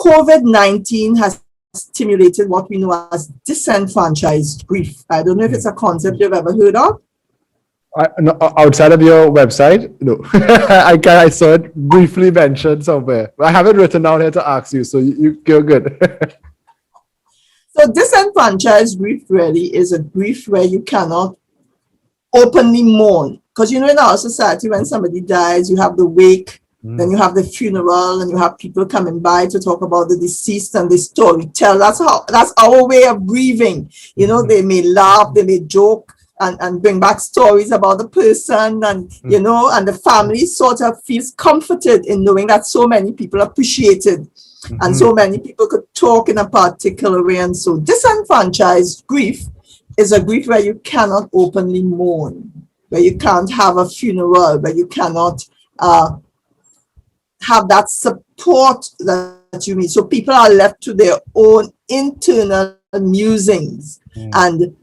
COVID-19 has stimulated what we know as disenfranchised grief. I don't know if it's a concept you've ever heard of. No, outside of your website, no. I saw it briefly mentioned somewhere. I have it written down here to ask you, so you're good. So disenfranchised grief really is a grief where you cannot openly mourn. Because in our society, when somebody dies, you have the wake, then you have the funeral, and you have people coming by to talk about the deceased and the storytell. That's our way of grieving. They may laugh, they may joke, and bring back stories about the person, and and the family sort of feels comforted in knowing that so many people appreciated, and so many people could talk in a particular way. And so disenfranchised grief is a grief where you cannot openly mourn, where you can't have a funeral, where you cannot have that support that you need. So people are left to their own internal musings, and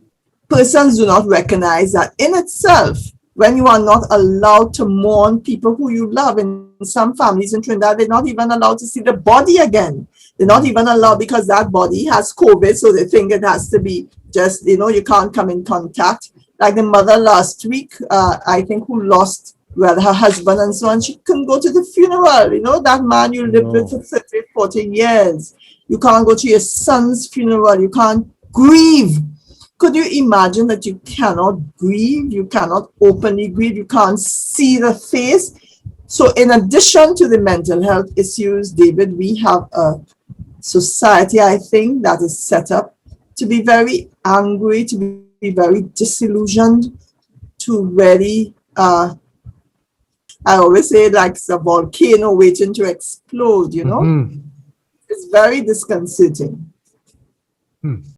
persons do not recognize that in itself, when you are not allowed to mourn people who you love. In some families in Trinidad, they're not even allowed to see the body again. They're not even allowed because that body has COVID, so they think it has to be just, you can't come in contact. Like the mother last week, I think, who lost her husband and so on, she couldn't go to the funeral. That man you lived with for 30, 40 years. You can't go to your son's funeral. You can't grieve. Could you imagine that you cannot grieve? You cannot openly grieve. You can't see the face. So in addition to the mental health issues, David, we have a society, I think, that is set up to be very angry, to be very disillusioned, to really, I always say, like it's a volcano waiting to explode, It's very disconcerting.